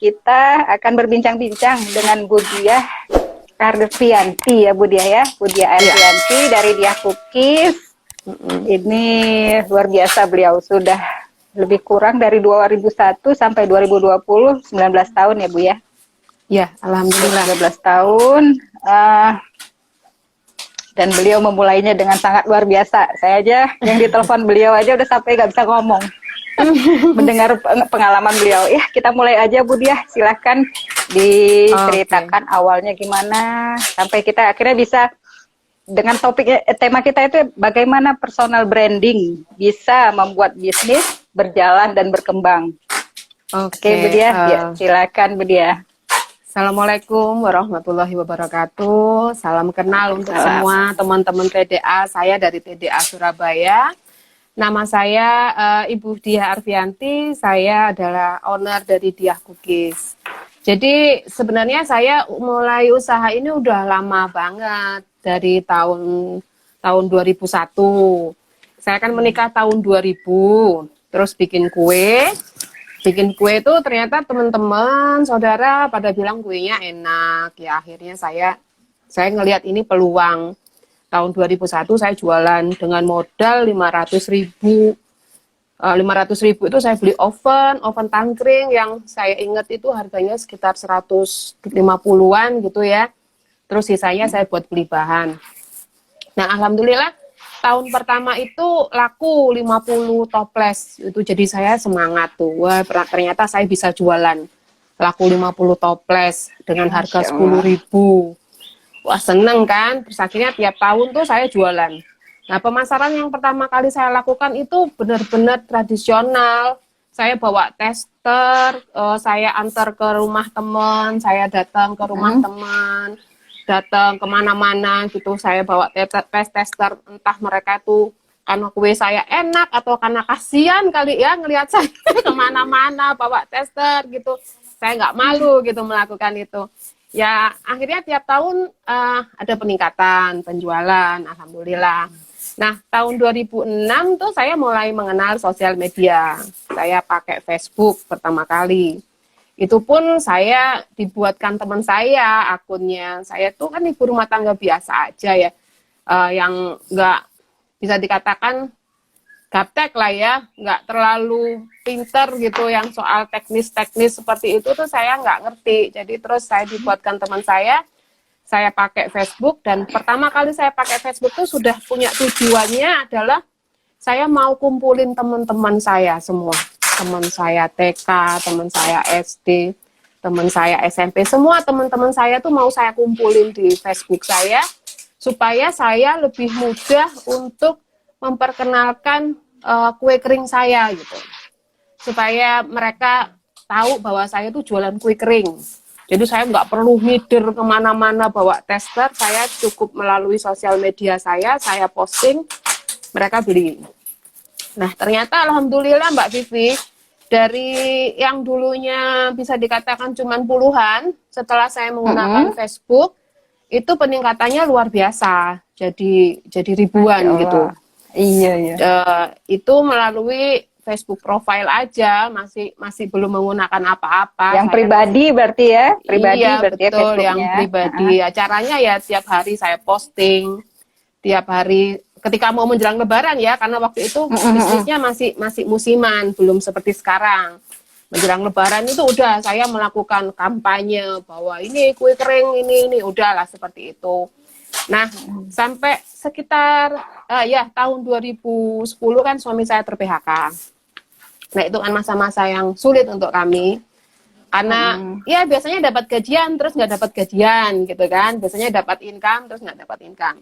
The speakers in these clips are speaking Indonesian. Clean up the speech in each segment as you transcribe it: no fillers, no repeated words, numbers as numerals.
Kita akan berbincang-bincang dengan Bu Diah Arfianti ya Bu Diah ya. Bu Diah Arfianti dari Diah Cookies. Ini luar biasa, beliau sudah lebih kurang dari 2001 sampai 2020, 19 tahun ya Bu ya. Ya, alhamdulillah. 19 tahun. Dan beliau memulainya dengan sangat luar biasa. Saya aja yang ditelepon beliau aja udah sampai nggak bisa ngomong. Mendengar pengalaman beliau. Ya, kita mulai aja Bu Diah. Silahkan diceritakan awalnya gimana sampai kita akhirnya bisa dengan topik tema kita itu bagaimana personal branding bisa membuat bisnis berjalan dan berkembang. Oke, Bu Diah, ya, silakan Bu Diah. Assalamualaikum warahmatullahi wabarakatuh. Salam kenal untuk semua teman-teman TDA. Saya dari TDA Surabaya. Nama saya Ibu Diah Arfianti. Saya adalah owner dari Diah Cookies. Jadi sebenarnya saya mulai usaha ini udah lama banget, dari tahun 2001. Saya kan menikah tahun 2000, terus bikin kue. Bikin kue itu ternyata teman-teman, saudara pada bilang kuenya enak. Ya akhirnya saya ngelihat ini peluang. Tahun 2001 saya jualan dengan modal 500.000. 500.000 itu saya beli oven tangkring yang saya ingat itu harganya sekitar 150-an gitu ya. Terus sisanya saya buat beli bahan. Nah, alhamdulillah tahun pertama itu laku 50 toples. Itu jadi saya semangat tuh. Wah, ternyata saya bisa jualan. Laku 50 toples dengan harga 10.000. Wah, seneng kan? Terus akhirnya tiap tahun tuh saya jualan. Nah, pemasaran yang pertama kali saya lakukan itu benar-benar tradisional. Saya bawa tester, saya antar ke rumah teman, saya datang ke rumah teman, datang kemana-mana gitu. Saya bawa tester, entah mereka itu karena kue saya enak atau karena kasihan kali ya ngelihat saya kemana-mana bawa tester gitu. Saya nggak malu gitu melakukan itu. Ya, akhirnya tiap tahun ada peningkatan penjualan, alhamdulillah. Nah, tahun 2006 tuh saya mulai mengenal sosial media. Saya pakai Facebook pertama kali. Itu pun saya dibuatkan teman saya akunnya. Saya tuh kan ibu rumah tangga biasa aja ya, yang nggak bisa dikatakan gaptek lah ya, nggak terlalu pinter gitu yang soal teknis-teknis seperti itu tuh saya nggak ngerti. Jadi terus saya dibuatkan teman saya pakai Facebook, dan pertama kali saya pakai Facebook tuh sudah punya tujuannya adalah saya mau kumpulin teman-teman saya semua. Teman saya TK, teman saya SD, teman saya SMP, semua teman-teman saya tuh mau saya kumpulin di Facebook saya supaya saya lebih mudah untuk memperkenalkan kue kering saya gitu. Supaya mereka tahu bahwa saya tuh jualan kue kering. Jadi saya nggak perlu ngider kemana-mana bawa tester, saya cukup melalui sosial media saya posting, mereka beli. Nah ternyata alhamdulillah Mbak Vivi, dari yang dulunya bisa dikatakan cuma puluhan, setelah saya menggunakan Facebook, itu peningkatannya luar biasa, jadi ribuan gitu. Iya. Itu melalui Facebook profile aja, masih belum menggunakan apa-apa. Yang pribadi berarti ya? Pribadi iya, berarti betul, ya, yang pribadi. Acaranya ya tiap hari saya posting, tiap hari ketika mau menjelang Lebaran ya, karena waktu itu bisnisnya masih musiman, belum seperti sekarang. Menjelang Lebaran itu udah saya melakukan kampanye bahwa ini kue kering ini udahlah seperti itu. Nah, sampai sekitar tahun 2010 kan suami saya ter-PHK. Nah, itu kan masa-masa yang sulit untuk kami. Karena ya biasanya dapat gajian terus nggak dapat gajian gitu kan. Biasanya dapat income terus nggak dapat income.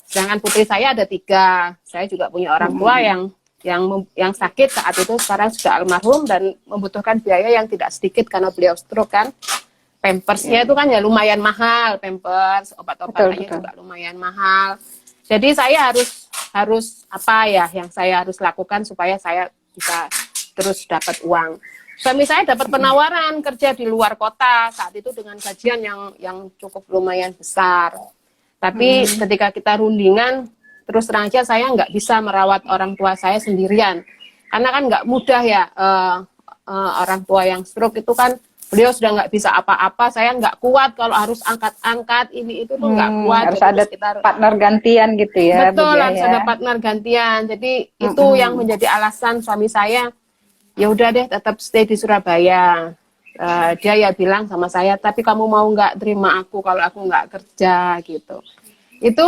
Sedangkan putri saya ada 3. Saya juga punya orang tua yang sakit saat itu, sekarang sudah almarhum dan membutuhkan biaya yang tidak sedikit karena beliau stroke kan. Pampersnya itu kan ya lumayan mahal, pampers, obat-obatannya juga lumayan mahal. Jadi saya harus apa ya yang saya harus lakukan supaya saya bisa terus dapat uang. Suami saya dapat penawaran kerja di luar kota saat itu dengan gajian yang cukup lumayan besar. Tapi ketika kita rundingan, terus terang aja saya nggak bisa merawat orang tua saya sendirian. Karena kan nggak mudah ya, orang tua yang stroke itu kan beliau sudah nggak bisa apa-apa, saya nggak kuat kalau harus angkat-angkat ini itu tuh nggak kuat. Harus jadi ada kita partner gantian gitu ya, Bu betul Dia harus ya. ada partner gantian. Jadi itu yang menjadi alasan suami saya, ya udah deh tetap stay di Surabaya. Dia ya bilang sama saya, tapi kamu mau nggak terima aku kalau aku nggak kerja gitu. Itu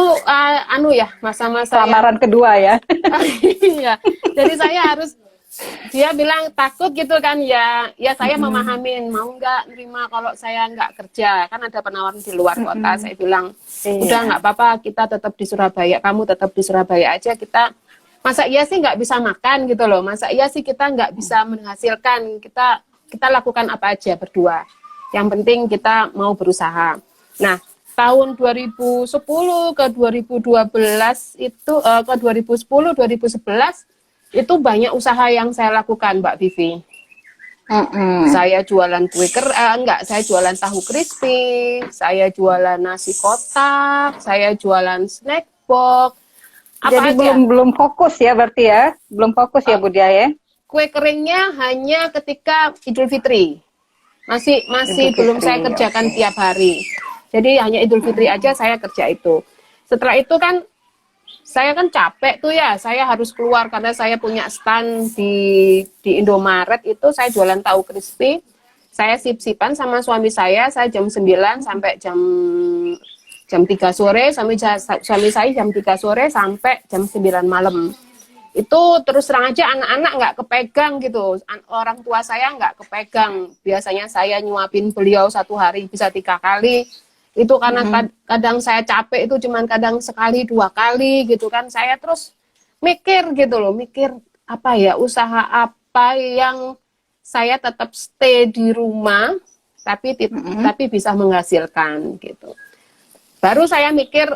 masa-masa Lamaran kedua ya. iya. Jadi saya harus, dia bilang takut gitu kan, ya saya memahamin, mau nggak nerima kalau saya nggak kerja, kan ada penawaran di luar kota. Saya bilang udah nggak apa-apa, kita tetap di Surabaya, kamu tetap di Surabaya aja. Kita masa iya sih nggak bisa makan gitu loh, masa iya sih kita nggak bisa menghasilkan, kita lakukan apa aja berdua, yang penting kita mau berusaha. Nah, tahun 2010 ke 2012 itu ke 2010 2011 itu banyak usaha yang saya lakukan, Mbak Vivi. Saya jualan saya jualan tahu crispy, saya jualan nasi kotak, saya jualan snack box. Jadi belum fokus ya berarti ya, belum fokus ya Bu Dia ya. Kue keringnya hanya ketika Idul Fitri, masih Idul belum Fitri, saya kerjakan tiap hari. Jadi hanya Idul Fitri aja saya kerja itu. Setelah itu kan saya kan capek tuh ya, saya harus keluar karena saya punya stand di Indomaret itu, saya jualan tahu crispy. Saya sip-sipan sama suami saya jam 9 sampai jam 3 sore, suami saya jam 3 sore sampai jam 9 malam. Itu terus terang aja anak-anak nggak kepegang gitu, orang tua saya nggak kepegang. Biasanya saya nyuapin beliau satu hari bisa 3 kali. Itu karena kadang saya capek itu cuman kadang sekali 2 kali gitu kan. Saya terus mikir gitu loh, mikir apa ya, usaha apa yang saya tetap stay di rumah tapi bisa menghasilkan gitu. Baru saya mikir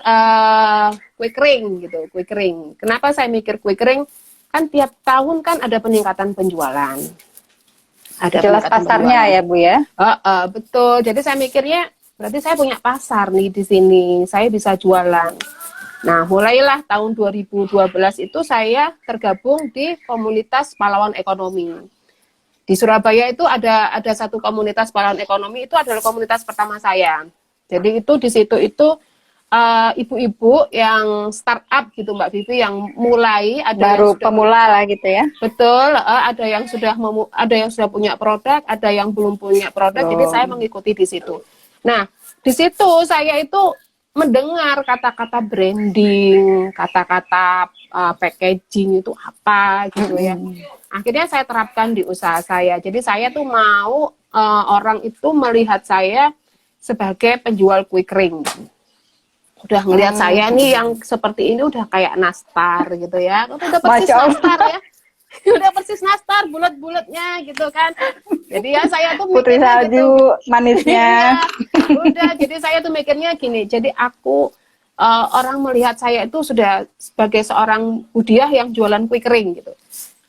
kue kering gitu, kue kering. Kenapa saya mikir kue kering? Kan tiap tahun kan ada peningkatan penjualan. Ada jelas pasarnya penjualan. Ya Bu ya. Betul. Jadi saya mikirnya berarti saya punya pasar nih di sini, saya bisa jualan. Nah, mulailah tahun 2012 itu saya tergabung di komunitas pahlawan ekonomi. Di Surabaya itu ada satu komunitas pahlawan ekonomi, itu adalah komunitas pertama saya. Jadi itu di situ itu ibu-ibu yang startup gitu Mbak Vivi, yang mulai baru pemula lah gitu ya. Betul, ada yang sudah punya produk, ada yang belum punya produk. Jadi saya mengikuti di situ. Nah, di situ saya itu mendengar kata-kata branding, kata-kata packaging itu apa gitu ya. Akhirnya saya terapkan di usaha saya. Jadi saya tuh mau orang itu melihat saya sebagai penjual kue kering. Udah ngelihat saya nih yang seperti ini udah kayak nastar gitu ya. Udah persis nastar ya. Udah persis nastar, bulat-bulatnya gitu kan. Jadi ya saya tuh putri salju gitu, manisnya. Udah, jadi saya tuh mikirnya gini. Jadi aku orang melihat saya itu sudah sebagai seorang budiah yang jualan kue kering gitu.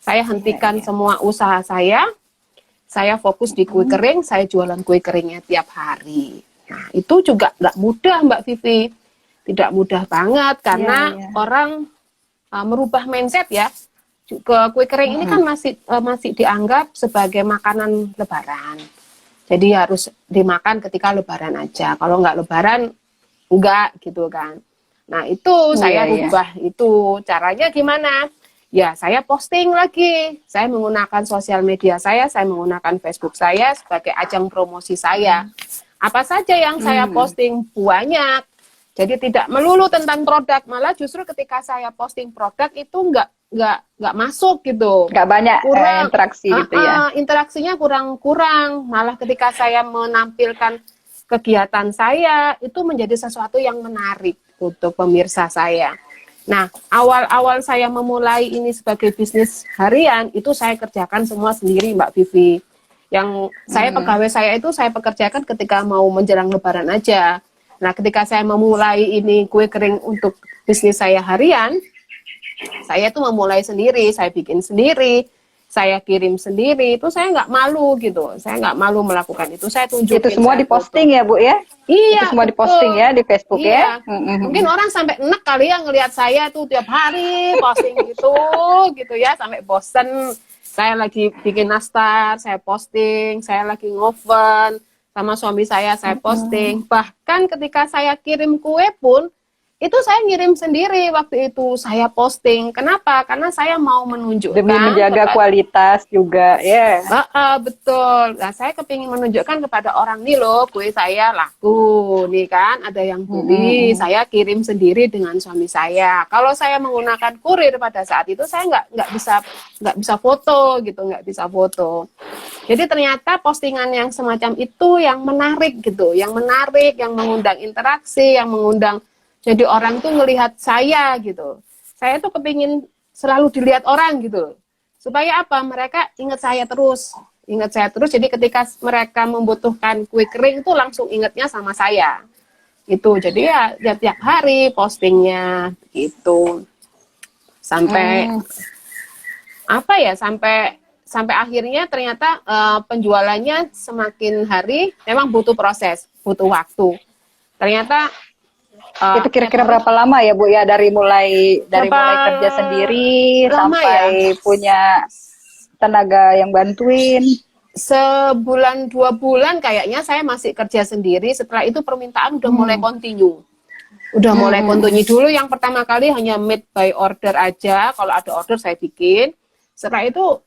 Saya hentikan semua usaha saya fokus di kue kering, saya jualan kue keringnya tiap hari. Nah, itu juga nggak mudah Mbak Vivi. Tidak mudah banget karena orang merubah mindset ya. Kue kering ini kan masih dianggap sebagai makanan lebaran. Jadi harus dimakan ketika lebaran aja. Kalau nggak lebaran, enggak gitu kan. Nah itu saya rubah itu. Caranya gimana? Ya saya posting lagi. Saya menggunakan sosial media saya menggunakan Facebook saya sebagai ajang promosi saya. Apa saja yang saya posting banyak. Jadi tidak melulu tentang produk, malah justru ketika saya posting produk itu nggak masuk gitu, nggak banyak interaksi gitu ya. Interaksinya kurang, malah ketika saya menampilkan kegiatan saya itu menjadi sesuatu yang menarik untuk pemirsa saya. Nah, awal-awal saya memulai ini sebagai bisnis harian itu saya kerjakan semua sendiri Mbak Vivi. Yang saya pegawai saya itu saya pekerjakan ketika mau menjelang lebaran aja. Nah, ketika saya memulai ini kue kering untuk bisnis saya harian, saya tuh memulai sendiri, saya bikin sendiri. saya kirim sendiri, itu saya nggak malu gitu. Saya nggak malu melakukan itu. Saya tunjukin. Itu semua saya diposting foto. ya Bu ya? Iya, Itu semua betul. diposting ya di Facebook Iya. ya? Mm-mm. Mungkin orang sampai enek kali ya ngelihat saya tuh tiap hari posting gitu ya, sampai bosen. Saya lagi bikin nastar, saya posting, saya lagi ngoven sama suami saya posting. Bahkan ketika saya kirim kue pun itu saya ngirim sendiri waktu itu saya posting. Kenapa? Karena saya mau menunjukkan Demi menjaga kualitas juga ya. betul. Nah, saya kepingin menunjukkan kepada orang nih loh, kue saya laku nih kan, ada yang beli. Saya kirim sendiri dengan suami saya. Kalau saya menggunakan kurir pada saat itu saya nggak bisa foto gitu, nggak bisa foto. Jadi ternyata postingan yang semacam itu yang menarik gitu, yang menarik, yang mengundang interaksi, yang mengundang. Jadi orang tuh ngelihat saya gitu. Saya tuh kepingin selalu dilihat orang gitu. Supaya apa? Mereka ingat saya terus. Ingat saya terus. Jadi ketika mereka membutuhkan kue kering itu langsung ingatnya sama saya. Itu. Jadi ya tiap hari postingnya gitu. Sampai apa ya? Sampai akhirnya ternyata penjualannya semakin hari memang butuh proses, butuh waktu. Ternyata itu kira-kira berapa lama ya Bu ya dari mulai kerja sendiri sampai ya? Punya tenaga yang bantuin? Sebulan 2 bulan kayaknya saya masih kerja sendiri. Setelah itu permintaan udah mulai continue. Udah mulai continue dulu. Yang pertama kali hanya made by order aja. Kalau ada order saya bikin. Setelah itu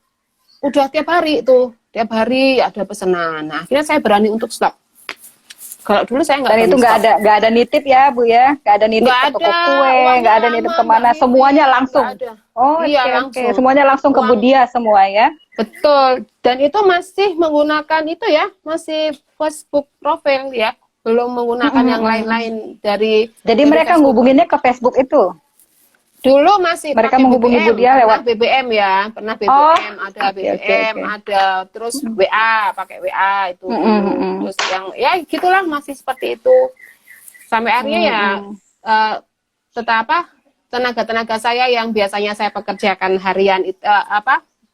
udah tiap hari ada pesanan. Nah, akhirnya saya berani untuk stop. Kalau dulu saya nggak. Dan itu nggak ada nitip ya Bu ya, nggak ada nitip ke toko kue, nggak ada nitip kemana, semuanya langsung. Oh iya, langsung. Semuanya langsung ke Budia semua ya. Betul. Dan itu masih menggunakan itu ya, masih Facebook profil ya, belum menggunakan yang lain-lain dari. Jadi mereka ngubunginnya ke Facebook itu. Dulu masih mereka menghubungi Budia lewat BBM ya, pernah BBM, ada BBM, ada terus WA, pakai WA itu. Terus yang ya gitulah masih seperti itu. Sampai akhirnya ya tenaga-tenaga saya yang biasanya saya pekerjakan harian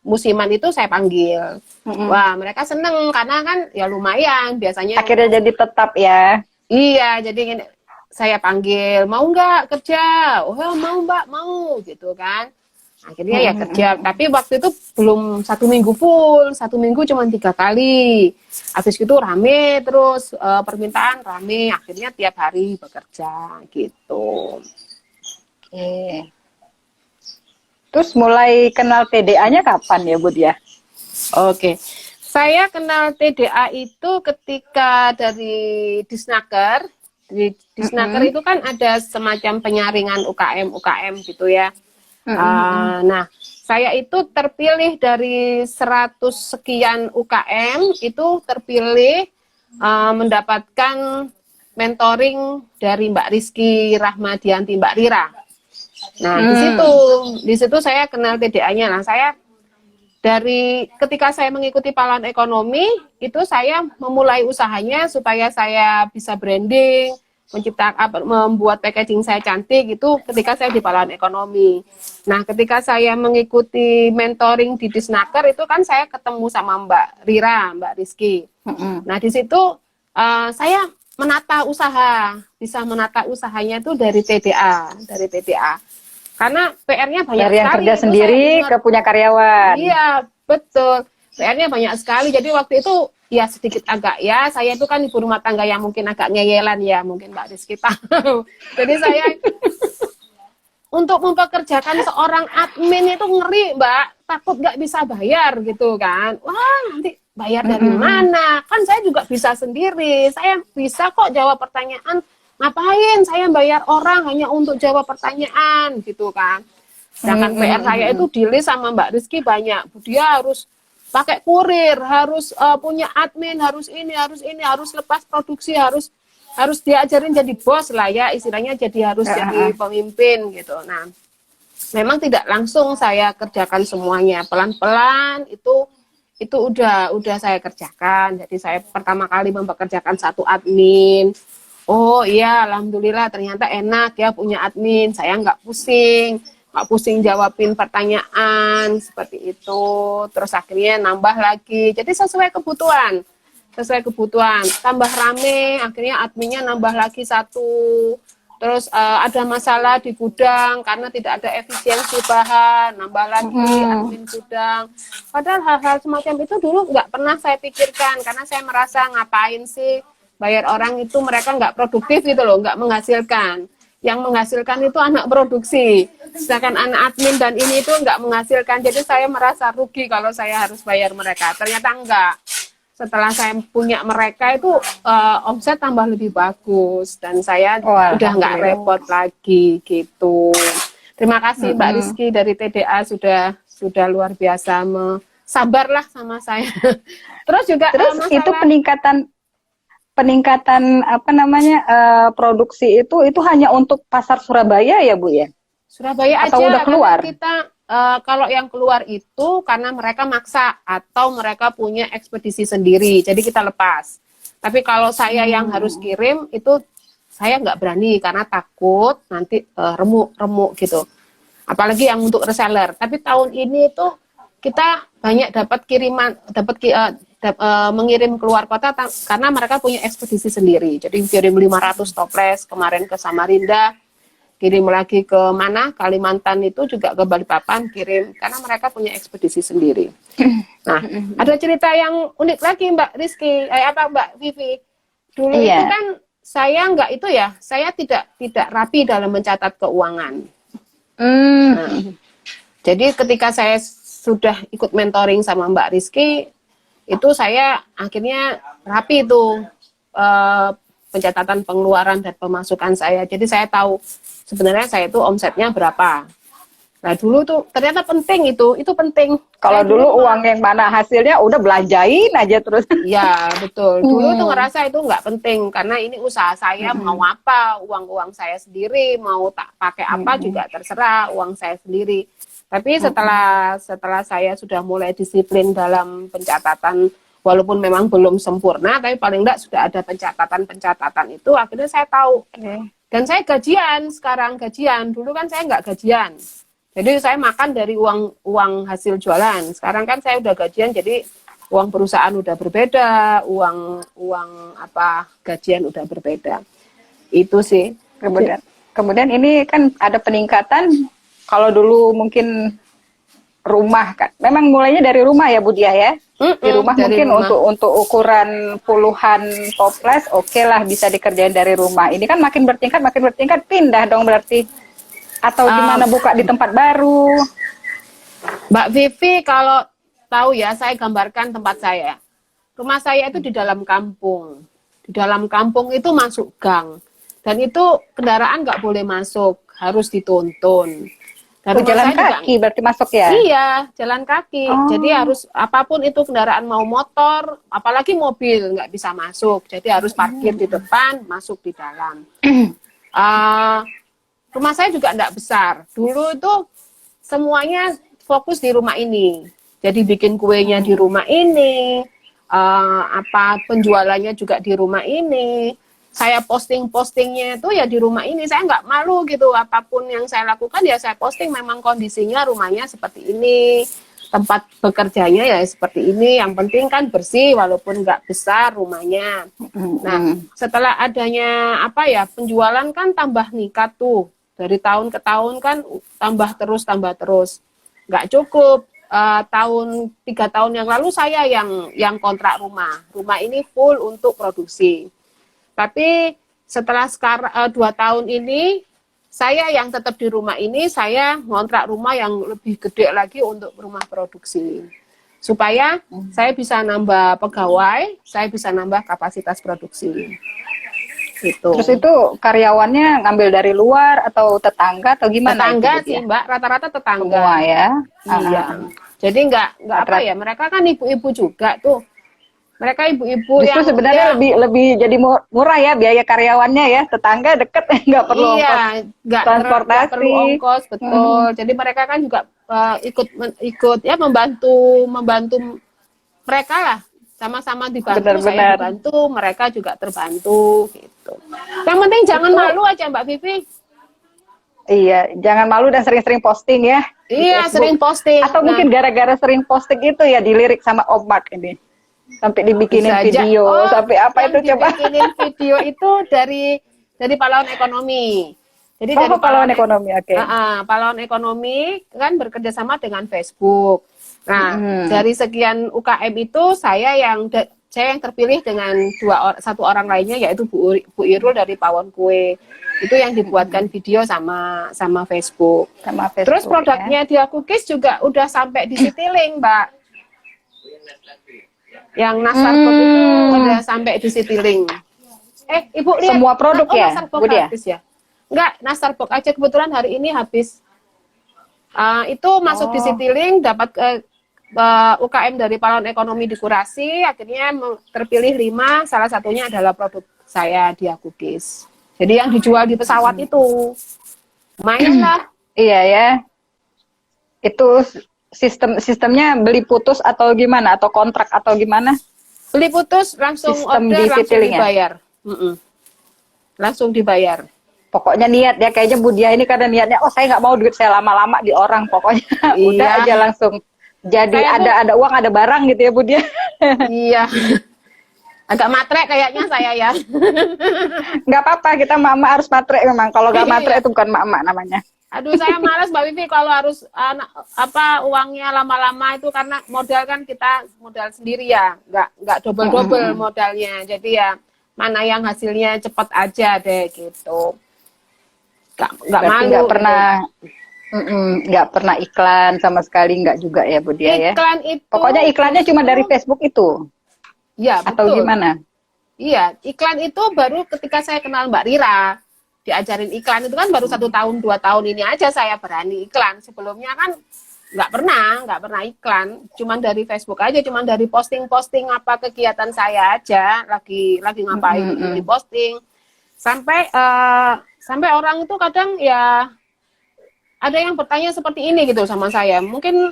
musiman itu saya panggil. Wah, mereka seneng karena kan ya lumayan biasanya. Akhirnya jadi tetap ya. Iya, jadi saya panggil, mau nggak kerja? Oh mau Mbak, mau gitu kan. Akhirnya ya kerja, tapi waktu itu belum 1 minggu full, 1 minggu cuma 3 kali. Habis itu rame terus, permintaan rame, akhirnya tiap hari bekerja gitu. Oke. Terus mulai kenal TDA-nya kapan ya Bud ya? Oke. Saya kenal TDA itu ketika dari Disnaker. Di Disnaker itu kan ada semacam penyaringan UKM gitu ya. Nah, saya itu terpilih dari 100 sekian UKM, itu terpilih mendapatkan mentoring dari Mbak Rizky Rahmadianti, Mbak Rira. Nah, di situ saya kenal TDA-nya. Nah, saya dari ketika saya mengikuti pahlawan ekonomi itu saya memulai usahanya supaya saya bisa branding, membuat packaging saya cantik itu ketika saya di pahlawan ekonomi. Nah, ketika saya mengikuti mentoring di Disnaker itu kan saya ketemu sama Mbak Rira, Mbak Rizky. Nah, di situ saya menata usaha, bisa menata usahanya itu dari TDA. Karena PR-nya banyak dari yang sekali. Kerja sendiri ke punya karyawan. Iya, betul. PR-nya banyak sekali. Jadi waktu itu ya sedikit agak ya. Saya itu kan ibu rumah tangga yang mungkin agak ngeyelan ya. Mungkin Mbak Rizky tahu. Jadi saya untuk mempekerjakan seorang admin itu ngeri Mbak. Takut nggak bisa bayar gitu kan. Wah nanti bayar dari mana? Kan saya juga bisa sendiri. Saya bisa kok jawab pertanyaan. Ngapain saya bayar orang hanya untuk jawab pertanyaan gitu kan. Sedangkan PR saya itu di-list sama Mbak Rizky banyak. Dia harus pakai kurir, harus punya admin, harus lepas produksi, harus diajarin jadi bos lah ya, istilahnya jadi harus jadi pemimpin gitu. Nah, memang tidak langsung saya kerjakan semuanya. Pelan-pelan itu udah saya kerjakan. Jadi saya pertama kali mempekerjakan 1 admin. Oh iya, alhamdulillah ternyata enak ya punya admin. Saya nggak pusing. nggak pusing jawabin pertanyaan seperti itu. Terus akhirnya nambah lagi. Jadi sesuai kebutuhan. Tambah rame, akhirnya adminnya nambah lagi satu. Terus ada masalah di gudang karena tidak ada efisiensi bahan, nambah lagi admin gudang. Padahal hal-hal semacam itu dulu nggak pernah saya pikirkan karena saya merasa ngapain sih bayar orang itu, mereka nggak produktif gitu loh, nggak menghasilkan. Yang menghasilkan itu anak produksi, sedangkan anak admin dan ini itu nggak menghasilkan. Jadi saya merasa rugi kalau saya harus bayar mereka. Ternyata enggak. Setelah saya punya mereka itu omset tambah lebih bagus dan saya udah nggak repot lagi gitu. Terima kasih Mbak Rizky dari TDA sudah luar biasa sabarlah sama saya. Terus juga itu peningkatan apa namanya produksi itu hanya untuk pasar Surabaya ya Bu ya? Surabaya atau aja udah keluar? Kita kalau yang keluar itu karena mereka maksa atau mereka punya ekspedisi sendiri, jadi kita lepas. Tapi kalau saya yang harus kirim itu saya nggak berani karena takut nanti remuk gitu. Apalagi yang untuk reseller. Tapi tahun ini tuh kita banyak dapat kiriman, mengirim keluar kota karena mereka punya ekspedisi sendiri. Jadi kirim 500 toples kemarin ke Samarinda. Kirim lagi ke mana, Kalimantan itu juga ke Balikpapan kirim, karena mereka punya ekspedisi sendiri. Nah, ada cerita yang unik lagi Mbak Rizky, Mbak Vivi. Dulu itu kan saya saya tidak rapi dalam mencatat keuangan. Nah, jadi ketika saya sudah ikut mentoring sama Mbak Rizky, itu saya akhirnya rapi itu pencatatan pengeluaran dan pemasukan saya. Jadi saya tahu sebenarnya saya itu omsetnya berapa. Nah dulu tuh ternyata penting itu penting. Kalau dulu uang yang mana hasilnya udah belanjain aja terus. Ya betul. Dulu tuh ngerasa itu nggak penting karena ini usaha saya, mau apa, uang saya sendiri, mau tak pakai apa juga terserah, uang saya sendiri. Tapi setelah saya sudah mulai disiplin dalam pencatatan, walaupun memang belum sempurna, tapi paling enggak sudah ada pencatatan itu, akhirnya saya tahu. Dan saya sekarang gajian. Dulu kan saya nggak gajian. Jadi saya makan dari uang hasil jualan. Sekarang kan saya udah gajian, jadi uang perusahaan udah berbeda, uang gajian udah berbeda. Itu sih. Kemudian ini kan ada peningkatan. Kalau dulu mungkin rumah kan, memang mulainya dari rumah ya Bu Diah ya. Di rumah mungkin untuk ukuran puluhan toples oke lah bisa dikerjain dari rumah. Ini kan makin bertingkat pindah dong berarti. Atau gimana buka di tempat baru? Mbak Vivi kalau tahu ya, saya gambarkan tempat saya. Rumah saya itu di dalam kampung. Di dalam kampung itu masuk gang. Dan itu kendaraan nggak boleh masuk, harus dituntun. Dan jalan kaki berarti masuk ya? Iya, jalan kaki. Jadi harus apapun itu kendaraan, mau motor, apalagi mobil nggak bisa masuk. Jadi harus parkir di depan, masuk di dalam. Rumah saya juga enggak besar. Dulu itu semuanya fokus di rumah ini. Jadi bikin kuenya di rumah ini, penjualannya juga di rumah ini. Saya postingnya itu ya di rumah ini. Saya nggak malu gitu. Apapun yang saya lakukan ya saya posting. Memang kondisinya rumahnya seperti ini. Tempat bekerjanya ya seperti ini. Yang penting kan bersih walaupun nggak besar rumahnya. Nah, setelah adanya penjualan kan tambah ningkat tuh. Dari tahun ke tahun kan tambah terus. Nggak cukup. 3 tahun yang lalu saya yang kontrak rumah. Rumah ini full untuk produksi. Tapi setelah 2 tahun ini, saya yang tetap di rumah ini, saya ngontrak rumah yang lebih gede lagi untuk rumah produksi. Supaya saya bisa nambah pegawai, saya bisa nambah kapasitas produksi. Gitu. Terus itu karyawannya ngambil dari luar atau tetangga atau gimana? Tetangga sih Mbak, rata-rata tetangga. Semua ya? Iya. Jadi nggak mereka kan ibu-ibu juga tuh. Mereka ibu-ibu justru yang sebenarnya lebih jadi murah ya biaya karyawannya ya, tetangga deket nggak perlu ongkos transportasi, nggak perlu ongkos, betul. Jadi mereka kan juga ikut ya membantu mereka lah, sama-sama dibantu. Saya dibantu, mereka juga terbantu gitu. Yang penting jangan malu aja Mbak Vivi. Iya, jangan malu dan sering-sering posting ya. Di Iya, Facebook. sering posting. Atau mungkin gara-gara sering posting itu ya dilirik sama Om Mark ini. Sampai dibikinin bisa aja. video, Oh, sampai apa yang itu coba? dibikinin video itu dari pahlawan ekonomi. Jadi dari Pahlawan ekonomi, oke. pahlawan ekonomi kan bekerja sama dengan Facebook. Nah, dari sekian UKM itu saya yang terpilih dengan satu orang lainnya, yaitu Bu Irul dari Pawon Kue. Itu yang dibuatkan video sama Facebook. Sama Facebook. Terus produknya Dia Cookies juga udah sampai di Citylink, Mbak. Yang Nastarbox itu udah sampai di Citylink. Ibu lihat. Semua produk ya, Nastarbox Bu Dia? habis ya? Enggak, Nastarbox aja kebetulan hari ini habis. Itu masuk di Citylink, dapat UKM dari pahlawan ekonomi di Kurasi, akhirnya terpilih 5, salah satunya adalah produk saya, Dia Cookies. Jadi yang dijual di pesawat itu, main lah. Iya ya. Itu sistemnya beli putus atau gimana? Atau kontrak atau gimana? Beli putus langsung Sistem order, di langsung Citylink ya? dibayar. Langsung dibayar. Pokoknya niat ya, kayaknya Bu Dia ini karena niatnya, oh saya nggak mau duit saya lama-lama di orang, pokoknya udah aja langsung. Jadi ada uang, ada barang gitu ya Bu Dia. Iya. Agak matre kayaknya saya ya. Nggak apa-apa, kita mama harus matre memang. Kalau nggak matre itu bukan mama namanya. Aduh, saya malas Mbak Vivi kalau harus uangnya lama-lama itu, karena modal kan kita modal sendiri ya, nggak double modalnya. Jadi ya mana yang hasilnya cepat aja deh gitu. Nggak malu. Nggak pernah iklan sama sekali, nggak juga ya Bu Dia ya. Iklan itu. Pokoknya iklannya cuma dari Facebook itu. Ya, atau betul. Gimana? Iya, iklan itu baru ketika saya kenal Mbak Rira, diajarin iklan itu kan baru 1 tahun 2 tahun ini aja saya berani iklan. Sebelumnya kan nggak pernah iklan, cuman dari Facebook aja, cuman dari posting apa kegiatan saya aja, lagi ngapain di posting, sampai orang itu kadang ya ada yang bertanya seperti ini gitu sama saya. Mungkin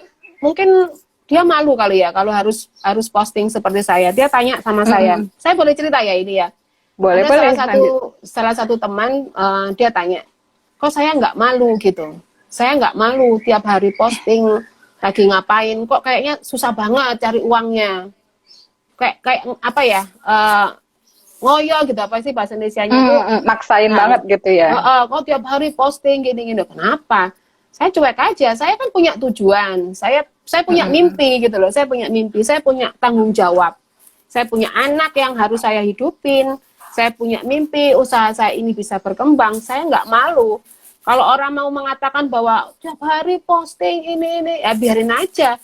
dia malu kali ya kalau harus posting seperti saya. Dia tanya sama saya. Saya boleh cerita ya ini ya? Boleh. Salah satu teman dia tanya, kok saya nggak malu gitu? Saya nggak malu tiap hari posting lagi ngapain. Kok kayaknya susah banget cari uangnya. Kayak apa ya? Ngoyo gitu, apa sih bahasa Indonesianya itu? Maksain banget gitu ya. Kok tiap hari posting gini. Kenapa? Saya cuek aja. Saya kan punya tujuan. Saya punya mimpi gitu loh. Saya punya mimpi. Saya punya tanggung jawab. Saya punya anak yang harus saya hidupin. Saya punya mimpi usaha saya ini bisa berkembang. Saya nggak malu. Kalau orang mau mengatakan bahwa tiap hari posting ini, ya biarin aja.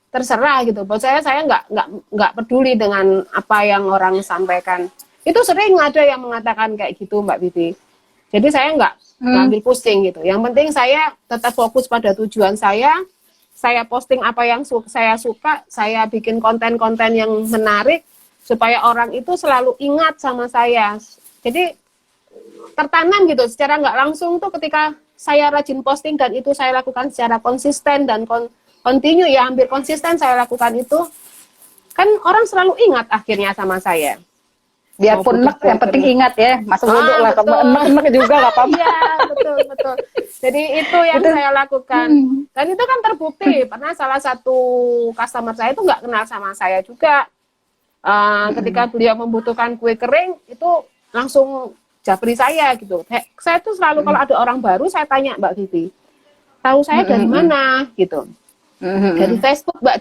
Terserah gitu. Buat saya nggak peduli dengan apa yang orang sampaikan. Itu sering ada yang mengatakan kayak gitu, Mbak Vivi. Jadi saya nggak ngambil pusing gitu. Yang penting saya tetap fokus pada tujuan saya. Saya posting apa yang saya suka. Saya bikin konten-konten yang menarik supaya orang itu selalu ingat sama saya. Jadi tertanam gitu. Secara nggak langsung tuh ketika saya rajin posting dan itu saya lakukan secara konsisten dan continue ya, hampir konsisten saya lakukan itu, kan orang selalu ingat akhirnya sama saya. Biarpun enek, yang penting ingat ya, masuk wudhu lah, enek juga nggak apa-apa. Iya, betul. Jadi itu yang saya lakukan. Dan itu kan terbukti, pernah salah satu customer saya itu nggak kenal sama saya juga. Ketika beliau membutuhkan kue kering, itu langsung japri saya gitu. Saya tuh selalu kalau ada orang baru, saya tanya Mbak Vivi, tahu saya dari mana gitu. Dari Facebook Mbak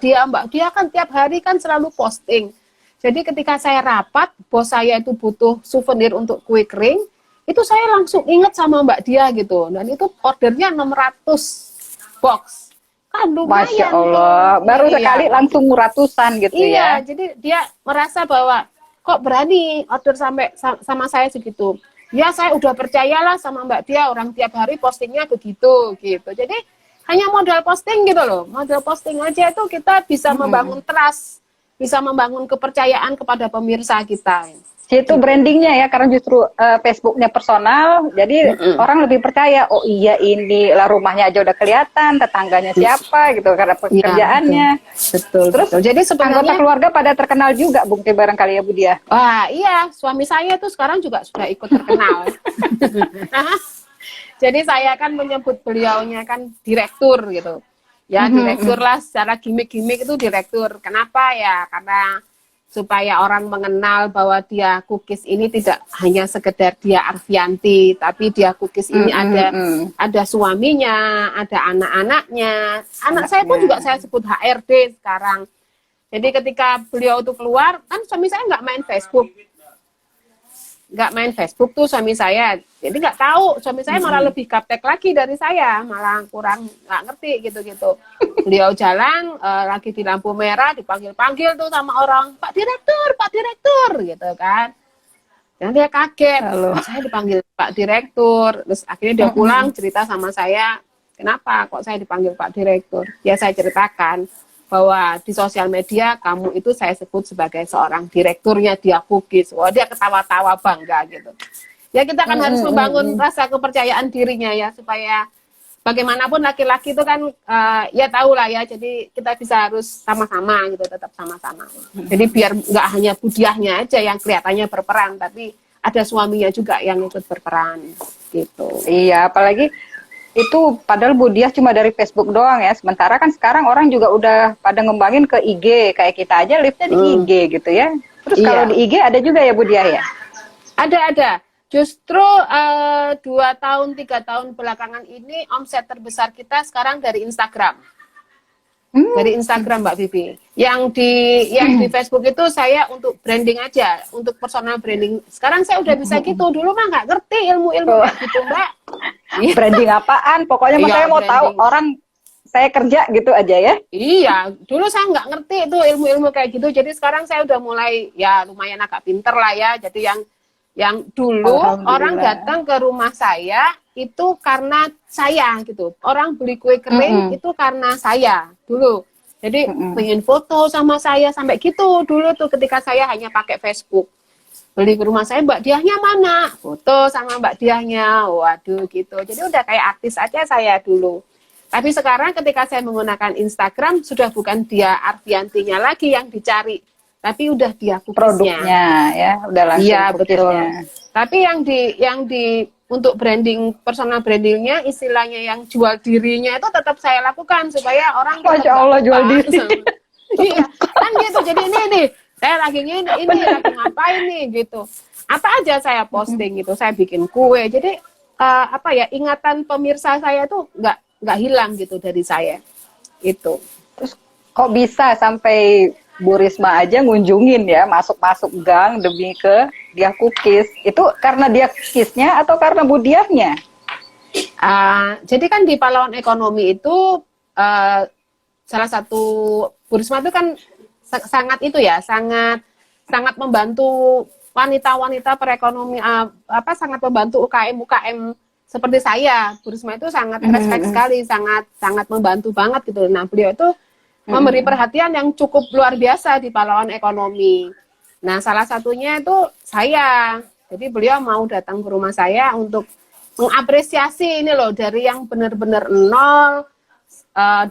Dia kan tiap hari kan selalu posting. Jadi ketika saya rapat, bos saya itu butuh souvenir untuk kue kering, itu saya langsung ingat sama Mbak Dia gitu. Dan itu ordernya 600 box. Kan lumayan. Masya Allah, baru sekali langsung ratusan gitu ya. Iya, jadi dia merasa bahwa kok berani order sampai sama saya segitu. Ya saya udah percayalah sama Mbak Dia, orang tiap hari postingnya begitu gitu. Jadi hanya modal posting gitu loh. Modal posting aja itu kita bisa membangun trust. Bisa membangun kepercayaan kepada pemirsa kita. Itu brandingnya ya, karena justru Facebooknya personal, jadi orang lebih percaya, oh iya ini lah, rumahnya aja udah kelihatan, tetangganya siapa gitu, karena pekerjaannya. Ya, betul. Terus Jadi sebenarnya anggota keluarga pada terkenal juga, mungkin barangkali ya Bu Dia. Wah iya, suami saya tuh sekarang juga sudah ikut terkenal. Jadi saya kan menyebut beliaunya kan direktur gitu. Ya direktur lah, secara gimmick-gimmick itu direktur. Kenapa ya? Karena supaya orang mengenal bahwa dia Kukis ini tidak hanya sekedar dia Arfianti, tapi dia Kukis ini ada suaminya, ada anak-anaknya. Anak saya pun juga saya sebut HRD sekarang. Jadi ketika beliau itu keluar, kan suami saya nggak main Facebook. Nggak main Facebook tuh suami saya. Jadi nggak tahu, suami saya malah lebih gaptek lagi dari saya. Malah kurang nggak ngerti gitu-gitu. Beliau jalan, lagi di lampu merah, dipanggil-panggil tuh sama orang, Pak Direktur, gitu kan. Dan dia kaget, saya dipanggil Pak Direktur. Terus akhirnya dia pulang cerita sama saya, kenapa kok saya dipanggil Pak Direktur? Ya saya ceritakan bahwa di sosial media kamu itu saya sebut sebagai seorang direkturnya dia Kukis. Wah, dia ketawa-tawa bangga gitu. Ya kita kan harus membangun rasa kepercayaan dirinya ya, supaya bagaimanapun laki-laki itu kan ya tahu lah ya, jadi kita bisa harus sama-sama gitu, tetap sama-sama. Jadi biar nggak hanya Budiahnya aja yang kelihatannya berperan, tapi ada suaminya juga yang ikut berperan gitu. Iya, apalagi itu padahal Budiah cuma dari Facebook doang ya. Sementara kan sekarang orang juga udah pada ngembangin ke IG. Kayak kita aja live-nya di IG gitu ya. Terus kalau di IG ada juga ya Budiah ya? Ada. Justru 2 tahun, 3 tahun belakangan ini omset terbesar kita sekarang dari Instagram. Dari Instagram Mbak Vivi. Yang di Facebook itu saya untuk branding aja, untuk personal branding. Sekarang saya udah bisa gitu. Dulu mah nggak ngerti ilmu-ilmu kayak gitu Mbak. Branding apaan? Pokoknya saya mau tahu orang saya kerja gitu aja ya. Iya, dulu saya nggak ngerti itu ilmu-ilmu kayak gitu. Jadi sekarang saya udah mulai ya lumayan agak pinter lah ya. Jadi yang dulu orang datang ke rumah saya itu karena saya gitu. Orang beli kue kering itu karena saya dulu. Jadi pengen foto sama saya sampai gitu dulu tuh ketika saya hanya pakai Facebook. Beli ke rumah saya, Mbak Diahnya mana? Foto sama Mbak Diahnya. Waduh gitu. Jadi udah kayak artis aja saya dulu. Tapi sekarang ketika saya menggunakan Instagram sudah bukan dia Arfiantinya lagi yang dicari. Tapi udah dia Kukisnya. Produknya ya, udah langsung iya, betul. Kukisnya. Tapi yang di untuk branding, personal brandingnya, istilahnya yang jual dirinya itu tetap saya lakukan supaya orang Masya Allah jual diri. Iya, kan gitu. Jadi ini saya lagi ini lagi ngapain nih gitu. Apa aja saya posting gitu, saya bikin kue. Jadi apa ya, ingatan pemirsa saya tuh nggak hilang gitu dari saya. Itu. Terus kok bisa sampai Bu Risma aja ngunjungin ya, masuk-masuk gang demi ke dia Kukis. Itu karena dia Kukisnya atau karena Budiahnya? Jadi kan di pahlawan ekonomi itu salah satu Bu Risma itu kan sangat itu ya, sangat membantu wanita-wanita perekonomian, sangat membantu UKM seperti saya. Bu Risma itu sangat respect sekali, sangat membantu banget gitu. Nah, beliau itu memberi perhatian yang cukup luar biasa di pahlawan ekonomi. Nah, salah satunya itu saya. Jadi beliau mau datang ke rumah saya untuk mengapresiasi ini loh, dari yang benar-benar nol,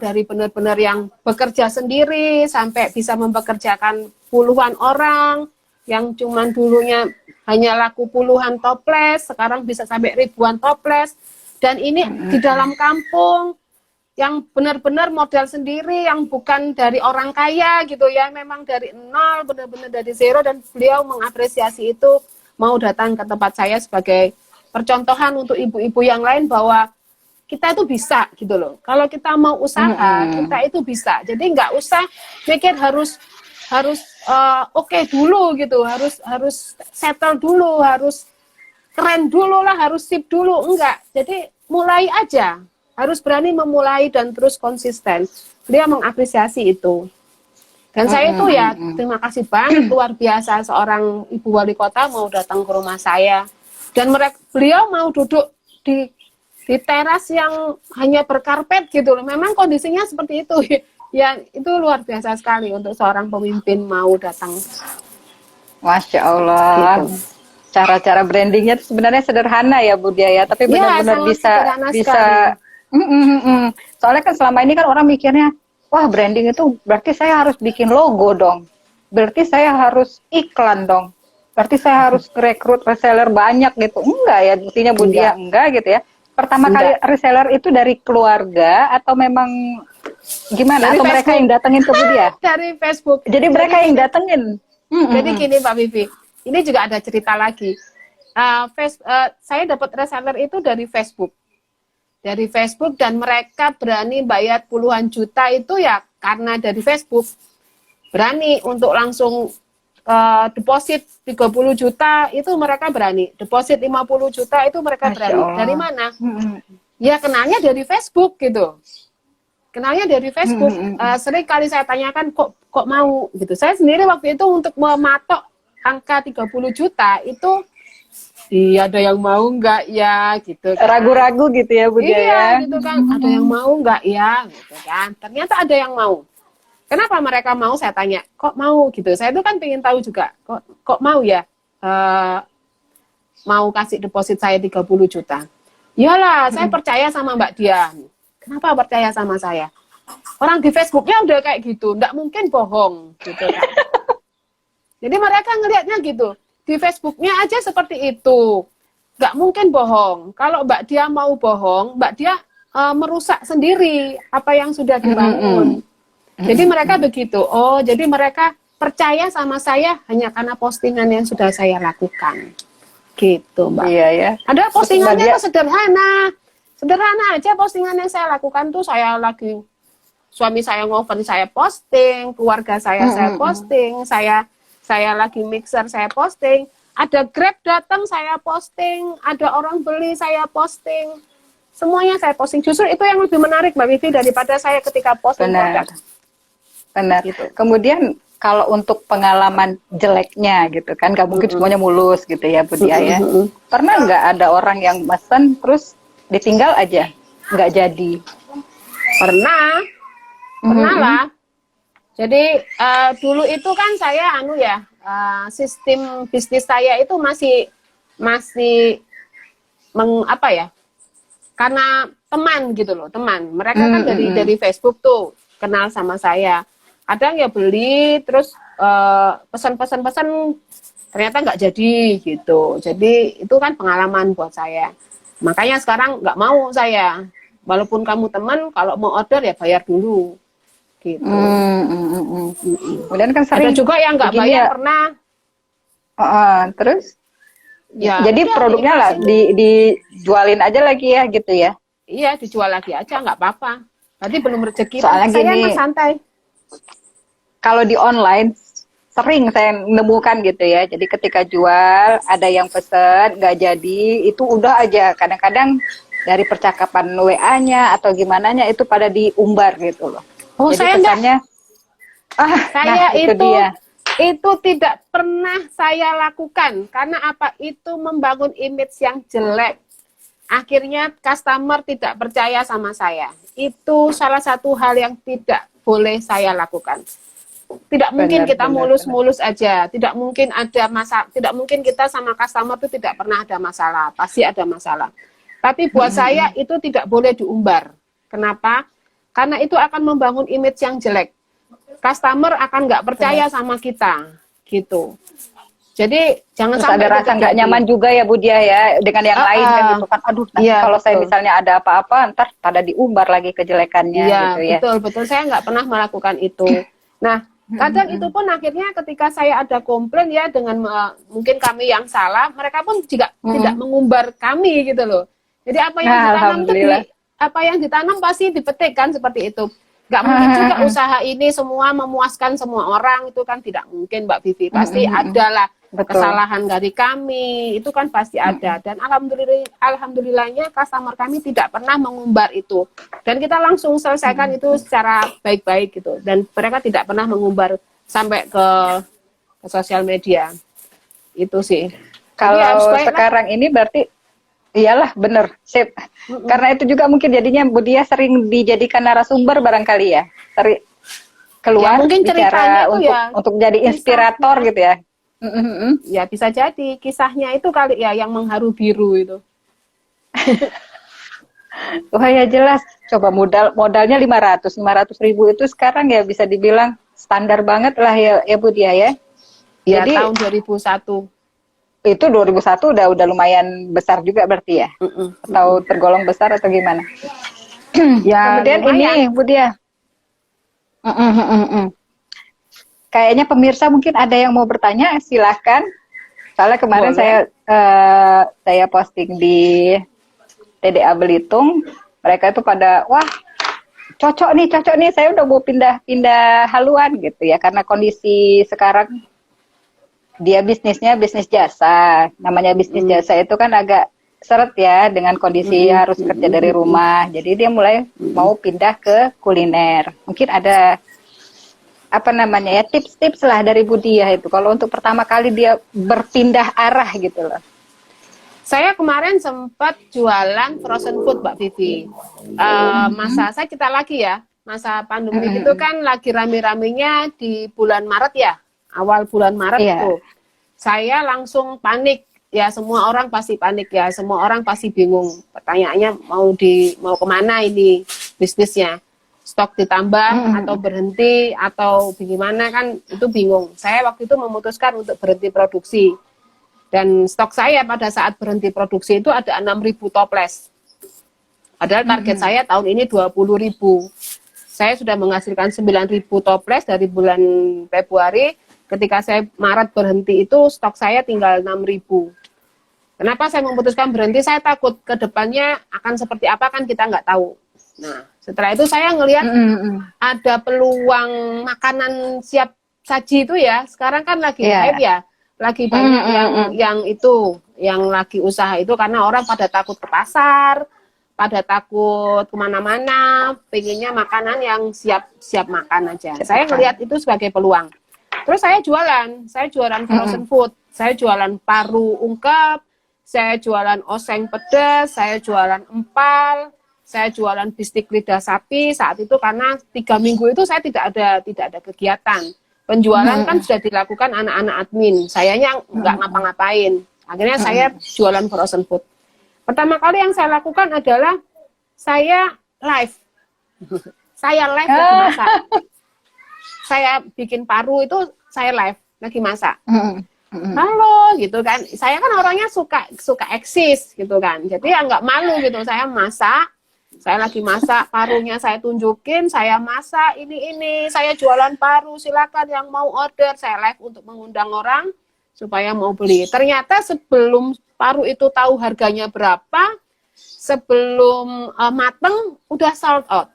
dari benar-benar yang bekerja sendiri sampai bisa mempekerjakan puluhan orang, yang cuman dulunya hanya laku puluhan toples, sekarang bisa sampai ribuan toples. Dan ini di dalam kampung, yang benar-benar modal sendiri, yang bukan dari orang kaya gitu ya, memang dari nol, benar-benar dari zero. Dan beliau mengapresiasi itu, mau datang ke tempat saya sebagai percontohan untuk ibu-ibu yang lain bahwa kita itu bisa gitu loh. Kalau kita mau usaha, kita itu bisa. Jadi nggak usah mikir harus oke dulu gitu, harus settle dulu, harus keren dulu lah, harus sip dulu. Enggak. Jadi mulai aja. Harus berani memulai dan terus konsisten. Dia mengapresiasi itu. Dan saya itu ya, terima kasih banget, luar biasa seorang ibu wali kota mau datang ke rumah saya. Dan beliau mau duduk di teras yang hanya berkarpet gitu loh. Memang kondisinya seperti itu. Ya, itu luar biasa sekali untuk seorang pemimpin mau datang. Masya Allah. Gitu. Cara-cara brandingnya itu sebenarnya sederhana ya Bu Dia ya, tapi benar-benar bisa. Soalnya kan selama ini kan orang mikirnya, wah branding itu berarti saya harus bikin logo dong, berarti saya harus iklan dong, berarti saya harus rekrut reseller banyak gitu. Enggak ya, buktinya Bu Dia enggak gitu ya. pertama kali reseller itu dari keluarga atau memang gimana? Dari Atau mereka Facebook. yang datengin ke Budia? Dari Facebook. Jadi mereka yang datengin. Jadi gini Mbak Vivi, ini juga ada cerita lagi. Saya dapat reseller itu dari Facebook. Dari Facebook, dan mereka berani bayar puluhan juta itu ya karena dari Facebook. Berani untuk langsung deposit 30 juta itu mereka berani. Deposit 50 juta itu mereka berani. Dari mana? Ya kenalnya dari Facebook gitu. Kenalnya dari Facebook. Sering kali saya tanyakan kok mau gitu. Saya sendiri waktu itu untuk mematok angka 30 juta itu iya, ada yang mau nggak ya gitu kan. Ragu-ragu gitu ya Bu Dia iya ya. gitu kan, ada yang mau nggak ya gitu kan. Ternyata ada yang mau. Kenapa mereka mau, saya tanya, kok mau gitu. Saya itu kan pengen tahu juga, kok mau ya mau kasih deposit saya 30 juta. Iyalah, saya percaya sama Mbak Dian. Kenapa percaya sama saya? Orang di Facebooknya udah kayak gitu, nggak mungkin bohong gitu kan. Jadi mereka ngelihatnya gitu, di Facebooknya aja seperti itu, nggak mungkin bohong. Kalau Mbak Dia mau bohong, Mbak Dia merusak sendiri apa yang sudah dibangun. Jadi mereka begitu. Oh, jadi mereka percaya sama saya hanya karena postingan yang sudah saya lakukan. Gitu, Mbak. Iya ya. Ada postingannya tuh sederhana. Sederhana aja postingan yang saya lakukan tuh, saya lagi suami saya ngoven saya posting, keluarga saya posting, saya lagi mixer saya posting, ada Grab datang saya posting, ada orang beli saya posting. Semuanya saya posting. Justru itu yang lebih menarik Mbak Vivi daripada saya ketika posting produk. Benar. Gitu. Kemudian kalau untuk pengalaman jeleknya gitu kan, nggak mungkin semuanya mulus gitu ya Bu Dia ya. Pernah nggak ada orang yang mesen terus ditinggal aja, nggak jadi? Pernah lah. Jadi dulu itu kan saya sistem bisnis saya itu masih apa ya? Karena teman gitu loh, teman. Mereka kan dari Facebook tuh kenal sama saya. Kadang ya beli, terus pesan-pesan ternyata nggak jadi gitu. Jadi itu kan pengalaman buat saya. Makanya sekarang nggak mau saya. Walaupun kamu teman, kalau mau order ya bayar dulu. Gitu. Kemudian kan sering ada juga yang nggak bayar ya. Pernah. Terus? Ya, jadi produknya lah dijualin aja lagi ya gitu ya? Iya, dijual lagi aja nggak apa-apa. Berarti belum rezeki. Soalnya saya gini, santai. Kalau di online sering saya menemukan gitu ya. Jadi ketika jual ada yang pesen nggak jadi, itu udah aja. Kadang-kadang dari percakapan WA-nya atau gimananya itu pada diumbar gitu loh. Oh, jadi saya pesannya, saya itu dia. Itu tidak pernah saya lakukan. Karena apa? Itu membangun image yang jelek. Akhirnya customer tidak percaya sama saya. Itu salah satu hal yang tidak boleh saya lakukan. Tidak mungkin kita mulus-mulus aja. Tidak mungkin ada masalah. Tidak mungkin kita sama customer itu tidak pernah ada masalah. Pasti ada masalah. Tapi buat saya itu tidak boleh diumbar. Kenapa? Karena itu akan membangun image yang jelek. Customer akan nggak percaya sama kita, gitu. Jadi jangan sampai ada rasa nggak nyaman juga ya Bu Dia ya dengan yang lain kan gitu kan. Aduh, iya, kalau betul. saya misalnya ada apa-apa, ntar pada diumbar lagi kejelekannya gitu ya. Betul. Saya nggak pernah melakukan itu. Nah, kadang itu pun akhirnya ketika saya ada komplain ya dengan mungkin kami yang salah, mereka pun juga tidak mengumbar kami gitu loh. Jadi apa yang ditanam itu apa yang ditanam pasti dipetik kan seperti itu. Nggak mungkin juga usaha ini semua memuaskan semua orang, itu kan tidak mungkin Mbak Vivi. Pasti adalah kesalahan dari kami, itu kan pasti ada. Dan alhamdulillahnya customer kami tidak pernah mengumbar itu. Dan kita langsung selesaikan itu secara baik-baik gitu. Dan mereka tidak pernah mengumbar sampai ke sosial media. Itu sih. Kalau sekarang ini berarti iyalah bener, sip. Karena itu juga mungkin jadinya Bu Dia sering dijadikan narasumber barangkali ya, keluar ya, mungkin bicara untuk jadi inspirator gitu ya. Ya bisa jadi kisahnya itu kali ya yang mengharu biru itu. Wah ya jelas. Coba modalnya 500 ribu itu sekarang ya bisa dibilang standar banget lah ya Bu Dia ya. Ya jadi, tahun 2001. itu 2001 udah lumayan besar juga berarti ya? Atau tergolong besar atau gimana? Ya, Kemudian lumayan. ini Bu Dia. Kayaknya pemirsa mungkin ada yang mau bertanya, silahkan. Soalnya kemarin Boleh. saya posting di TDA Belitung, mereka itu pada wah cocok nih, saya udah mau pindah haluan gitu ya, karena kondisi sekarang dia bisnisnya bisnis jasa. Namanya bisnis jasa itu kan agak seret ya dengan kondisi harus kerja dari rumah. Jadi dia mulai mau pindah ke kuliner. Mungkin ada apa namanya ya, tips-tips lah dari Bu Diah itu kalau untuk pertama kali dia berpindah arah gitu loh. Saya kemarin sempat jualan frozen food, Mbak Vivi. Masa saya cerita lagi ya, masa pandemi itu kan lagi rame-ramenya di bulan Maret ya, awal bulan Maret tuh. Saya langsung panik, ya semua orang pasti panik ya, semua orang pasti bingung. Pertanyaannya mau kemana ini bisnisnya? Stok ditambah atau berhenti atau bagaimana, kan itu bingung. Saya waktu itu memutuskan untuk berhenti produksi. Dan stok saya pada saat berhenti produksi itu ada 6.000 toples. Padahal target saya tahun ini 20.000. Saya sudah menghasilkan 9.000 toples dari bulan Februari. Ketika saya Maret berhenti itu stok saya tinggal 6.000. Kenapa saya memutuskan berhenti? Saya takut ke depannya akan seperti apa, kan kita nggak tahu. Nah, setelah itu saya ngelihat ada peluang makanan siap saji itu ya. Sekarang kan lagi hype ya. Lagi banyak yang lagi usaha itu karena orang pada takut ke pasar, pada takut kemana-mana, pengennya makanan yang siap makan aja. Saya ngelihat itu sebagai peluang. Terus saya jualan frozen food, saya jualan paru ungkep, saya jualan oseng pedas, saya jualan empal, saya jualan bistik lidah sapi. Saat itu karena 3 minggu itu saya tidak ada kegiatan. Penjualan kan sudah dilakukan anak-anak admin. Sayanya nggak ngapa-ngapain. Akhirnya saya jualan frozen food. Pertama kali yang saya lakukan adalah saya live. Saya live lagi masak. Saya bikin paru itu saya live lagi masak. Halo gitu kan. Saya kan orangnya suka eksis gitu kan. Jadi ya nggak malu gitu. Saya masak. Saya lagi masak, parunya saya tunjukin, saya masak ini, saya jualan paru, silakan yang mau order, saya live untuk mengundang orang supaya mau beli. Ternyata sebelum paru itu tahu harganya berapa, sebelum mateng udah sold out.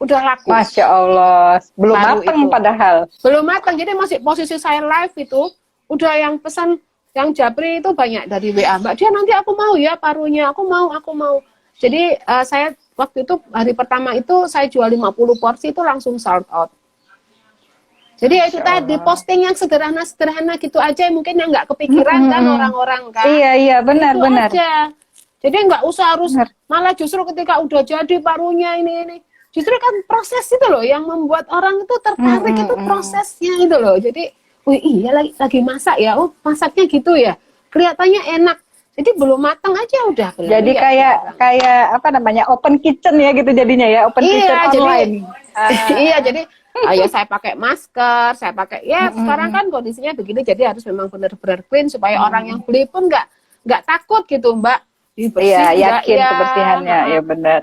Udah laku. Masya Allah, belum paru mateng itu. padahal. Belum mateng, jadi masih posisi saya live itu, udah yang pesan, yang japri itu banyak dari WA. Mbak Dia nanti aku mau ya parunya, aku mau. Jadi saya waktu itu hari pertama itu saya jual 50 porsi itu langsung sold out. Jadi ya itu tadi posting yang sederhana gitu aja mungkin yang nggak kepikiran kan orang-orang kan. Iya benar. Aja. Jadi nggak usah harus malah justru ketika udah jadi parunya ini. Justru kan proses itu loh yang membuat orang itu tertarik itu prosesnya itu loh. Jadi, wih iya lagi masak ya, oh masaknya gitu ya, kelihatannya enak. Jadi belum matang aja udah. Jadi kayak apa namanya open kitchen ya gitu jadinya ya, open kitchen online. Iya jadi ya saya pakai masker, saya pakai sekarang kan kondisinya begini, jadi harus memang benar-benar clean supaya orang yang beli pun nggak takut gitu Mbak. Iya yakin kebersihannya ya benar.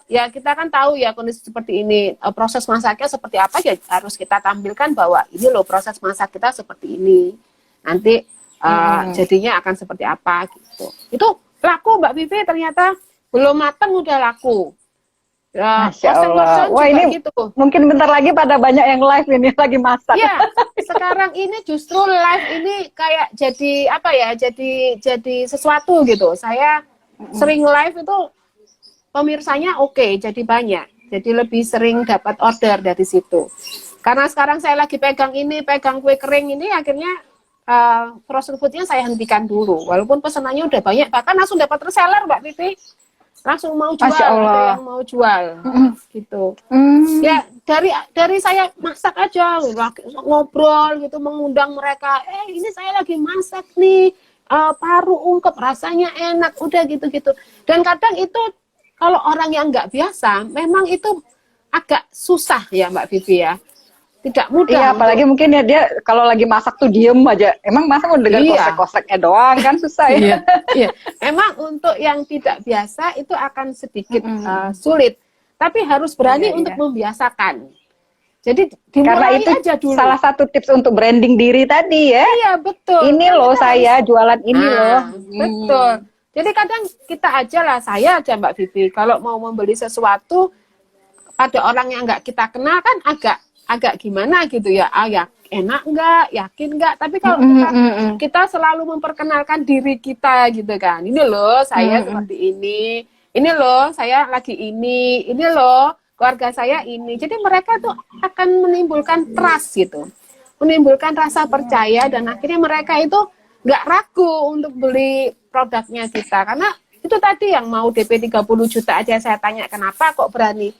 Ya kita kan tahu ya kondisi seperti ini, proses masaknya seperti apa ya harus kita tampilkan bahwa ini loh proses masak kita seperti ini. Nanti jadinya akan seperti apa gitu. Itu laku Mbak Vivi, ternyata belum matang udah laku. Masya Allah. Wah ini gitu. Mungkin bentar lagi pada banyak yang live ini lagi masak. Iya, sekarang ini justru live ini kayak jadi apa ya? Jadi sesuatu gitu. Saya sering live itu pemirsanya oke, jadi banyak. Jadi lebih sering dapat order dari situ. Karena sekarang saya lagi pegang kue kering ini, akhirnya frozen foodnya saya hentikan dulu. Walaupun pesanannya udah banyak, bahkan langsung dapat reseller Mbak Vivi. Langsung mau jual, ada yang mau jual gitu. Ya dari saya masak aja, ngobrol gitu, mengundang mereka. Ini saya lagi masak nih, paru ungkep rasanya enak, udah gitu-gitu. Dan kadang itu kalau orang yang nggak biasa, memang itu agak susah ya Mbak Vivi ya. tidak mudah. Iya, apalagi mungkin ya dia kalau lagi masak tuh diem aja. Emang masa mau dengar Iya. kosek-koseknya doang kan susah ya. Iya, iya. Emang untuk yang tidak biasa itu akan sedikit sulit, tapi harus berani Iya, untuk iya. membiasakan. Jadi Karena dimulai itu aja dulu. salah satu tips untuk branding diri tadi ya. Iya, betul. Ini Kan loh kita saya jualan ini loh. betul. Jadi kadang kita aja lah, saya aja Mbak Vivi, kalau mau membeli sesuatu pada orang yang nggak kita kenal kan agak gimana gitu ya. Ya enak nggak, yakin nggak. Tapi kalau kita selalu memperkenalkan diri kita gitu kan. Ini loh saya seperti ini loh saya lagi ini loh keluarga saya ini. Jadi mereka tuh akan menimbulkan trust gitu, menimbulkan rasa percaya, dan akhirnya mereka itu nggak ragu untuk beli produknya kita. Karena itu tadi yang mau DP 30 juta aja saya tanya kenapa kok berani.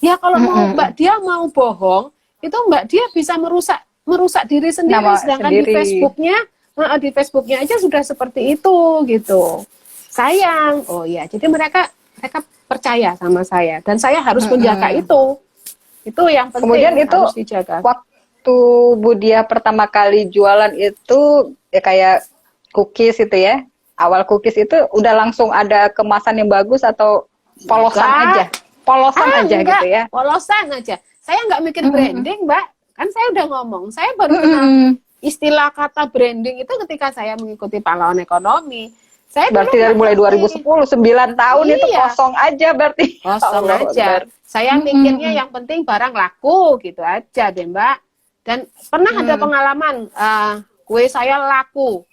Ya kalau mau Mbak Dia mau bohong, itu Mbak Dia bisa merusak diri sendiri. Nama Sedangkan sendiri. di Facebooknya aja sudah seperti itu gitu. Sayang. Oh ya, jadi mereka percaya sama saya, dan saya harus menjaga itu. Itu yang penting. Kemudian itu harus dijaga. waktu Budia pertama kali jualan itu ya kayak cookies itu ya. Awal cookies itu udah langsung ada kemasan yang bagus atau polosan aja? Polosan aja enggak, gitu ya. Polosan aja. Saya nggak mikir branding, Mbak. Kan saya udah ngomong, saya baru kenal istilah kata branding itu ketika saya mengikuti pahlawan ekonomi. Saya Berarti dari mulai 2010, 9 tahun itu kosong aja berarti. Kosong aja. Saya mikirnya yang penting barang laku gitu aja deh Mbak. Dan pernah ada pengalaman kue saya laku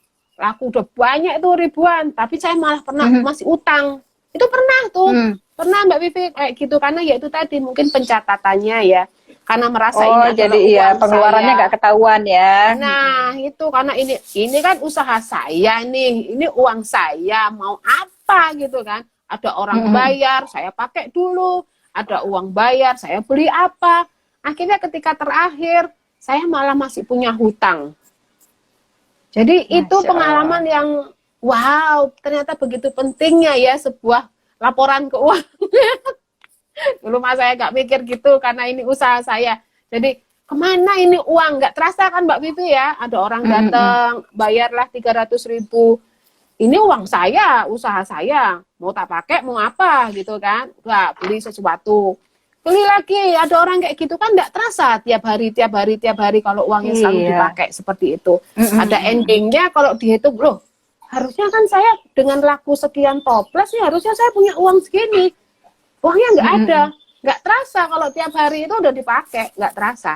udah banyak itu ribuan, tapi saya malah pernah masih utang. Itu pernah tuh, pernah Mbak Vivi kayak gitu, karena ya itu tadi mungkin pencatatannya ya. Karena merasa ini jadi iya pengeluarannya nggak ketahuan ya. Nah itu karena ini kan usaha saya nih, ini uang saya, mau apa gitu kan. Ada orang bayar, saya pakai dulu. Ada uang bayar, saya beli apa. Akhirnya ketika terakhir, saya malah masih punya hutang. Jadi itu pengalaman yang wow, ternyata begitu pentingnya ya sebuah laporan keuangan. Dulu mas saya nggak mikir gitu karena ini usaha saya. Jadi kemana ini uang? Nggak terasa kan Mbak Vivi ya? Ada orang datang, bayarlah 300.000. Ini uang saya, usaha saya. Mau tak pakai, mau apa gitu kan? Nggak, beli sesuatu. Beli lagi, ada orang kayak gitu kan nggak terasa tiap hari kalau uangnya selalu dipakai seperti itu. Ada endingnya kalau dihitung, loh harusnya kan saya dengan laku sekian toples nih, harusnya saya punya uang segini. Uangnya nggak ada, nggak terasa kalau tiap hari itu udah dipakai, nggak terasa.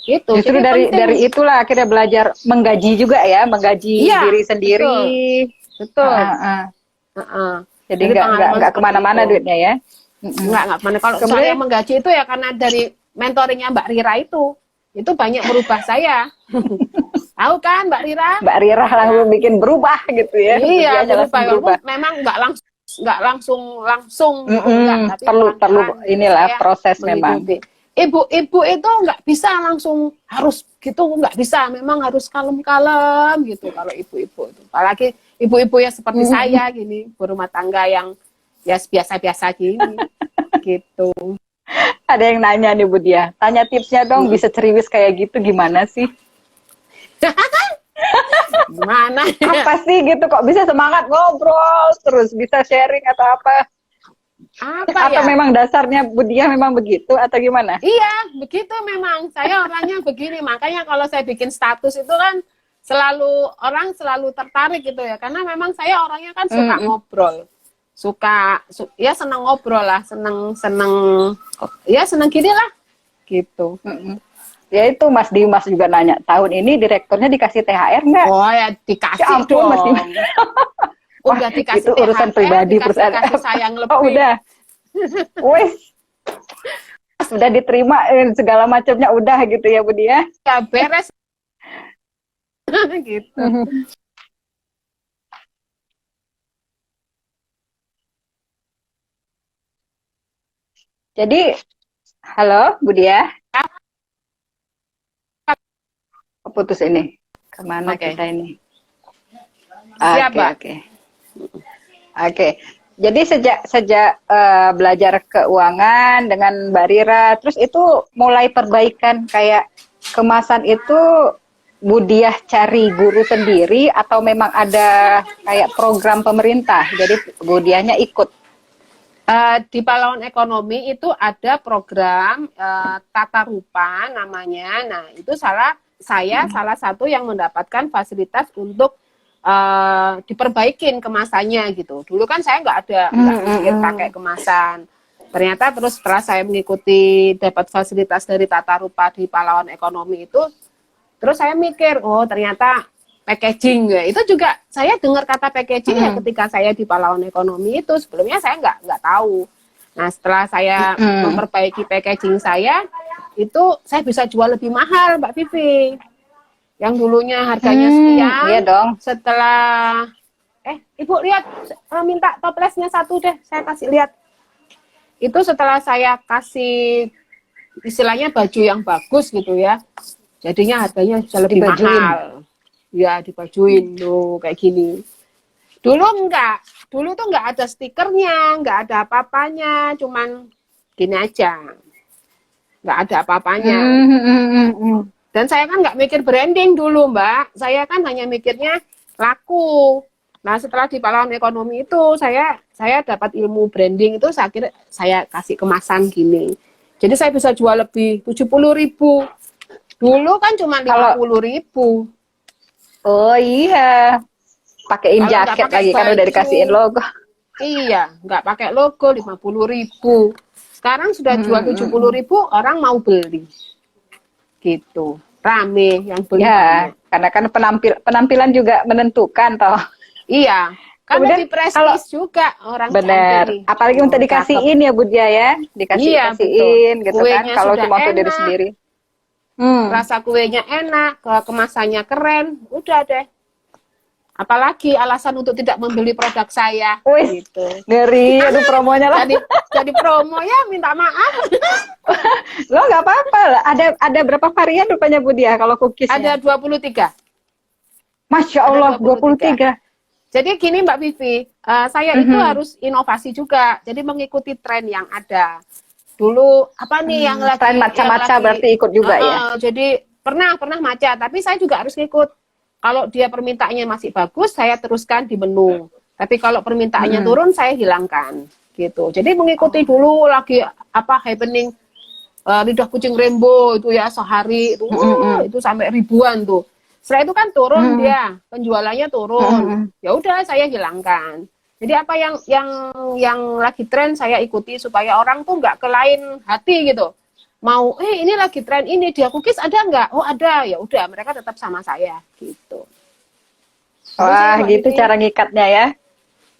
Gitu. Justru dari itulah akhirnya belajar menggaji juga ya, menggaji diri sendiri. Betul. Jadi nggak kemana-mana duitnya ya. Nggak kemana. Kalau saya menggaji itu ya karena dari mentoringnya Mbak Rira itu banyak merubah saya. Tahu kan Mbak Rira? Mbak Rira langsung bikin berubah gitu ya. Iya, berubah. Memang nggak langsung enggak, tapi perlu inilah proses memang. Ibu-ibu itu nggak bisa langsung harus gitu, nggak bisa, memang harus kalem-kalem gitu kalau ibu-ibu itu. Apalagi ibu-ibu ya seperti saya gini, berumah tangga yang ya biasa-biasa gini gitu. Ada yang nanya nih Bu Dia, tanya tipsnya dong, bisa ceriwis kayak gitu gimana sih? Gimana ya? Apa sih gitu kok bisa semangat ngobrol terus, bisa sharing atau apa atau memang dasarnya Bu Dia memang begitu atau gimana? Iya begitu, memang saya orangnya begini, makanya kalau saya bikin status itu kan orang selalu tertarik gitu ya, karena memang saya orangnya kan suka ngobrol, ya senang ngobrol lah, senang gini lah gitu. Ya itu Mas Dimas juga nanya, tahun ini direkturnya dikasih THR nggak? Oh ya dikasih ya ampun, dong. Mas Dimas. Udah dikasih itu urusan THR, pribadi perusahaan. Kasih sayang lebih. Oh udah. Wes. Sudah diterima segala macamnya udah gitu ya Bu Dia. Ya beres. Gitu. Jadi halo Bu Dia. Putus ini. Kemana kita ini? Oke. Jadi sejak belajar keuangan dengan Mbak Rira, terus itu mulai perbaikan kayak kemasan itu Bu Diah cari guru sendiri atau memang ada kayak program pemerintah, jadi Bu Diahnya ikut? Di Pahlawan Ekonomi itu ada program Tata Rupa namanya. Nah, itu saya salah satu yang mendapatkan fasilitas untuk diperbaikin kemasannya gitu. Dulu kan saya nggak mikir pakai kemasan. Ternyata terus setelah saya mengikuti dapat fasilitas dari Tata Rupa di Pahlawan Ekonomi itu, terus saya mikir, oh ternyata packaging ya. Itu juga saya dengar kata packaging ya ketika saya di Pahlawan Ekonomi itu. Sebelumnya saya nggak tahu. Nah setelah saya memperbaiki packaging saya, itu saya bisa jual lebih mahal Mbak Vivi. Yang dulunya harganya sekian, iya dong. Setelah Ibu lihat, minta toplesnya satu deh, saya kasih lihat. Itu setelah saya kasih istilahnya baju yang bagus gitu ya, jadinya harganya bisa lebih mahal. Ya dibajuin tuh kayak gini. Dulu tuh enggak ada stikernya, enggak ada apa-apanya, cuman gini aja, enggak ada apa-apanya. Dan saya kan enggak mikir branding dulu Mbak, saya kan hanya mikirnya laku. Nah setelah di Pahlawan Ekonomi itu saya dapat ilmu branding itu, saya kasih kemasan gini. Jadi saya bisa jual lebih 70.000. Dulu kan cuma 50.000. Oh iya, pakein jaket lagi kan udah dikasihin logo. Iya, nggak pakai logo 50.000. Sekarang sudah jual 70.000, orang mau beli. Gitu, rame yang beli. Ya, karena kan penampilan juga menentukan toh. Iya, karena di prestis juga orang. Bener, apalagi untuk dikasihin ya Bu Dia ya, dikasihin gitu kan. Kalau cuma untuk diri sendiri. Rasa kuenya enak, kemasannya keren, udah deh. Apalagi alasan untuk tidak membeli produk saya. Wih, gitu. Ngeri, aduh promonya lah. Jadi promo ya, minta maaf. Lo nggak apa-apa lah. Ada berapa varian rupanya Bu Dia kalau cookiesnya? Ada 23. Masya Allah, 23. Jadi gini Mbak Vivi, saya itu harus inovasi juga. Jadi mengikuti tren yang ada. Dulu apa nih yang lagi tren maca-maca berarti ikut juga ya. Jadi pernah maca, tapi saya juga harus ikut. Kalau dia permintaannya masih bagus, saya teruskan di menu. Tapi kalau permintaannya turun, saya hilangkan. Gitu. Jadi mengikuti dulu lagi apa happening lidah kucing rainbow itu ya sehari itu sampai ribuan tuh. Setelah itu kan turun dia, penjualannya turun. Ya udah saya hilangkan. Jadi apa yang lagi tren saya ikuti supaya orang tuh nggak ke lain hati gitu. Mau ini lagi tren ini, dia cookies ada nggak? Oh ada, ya udah mereka tetap sama saya gitu. Wah gitu cara ngikatnya ya.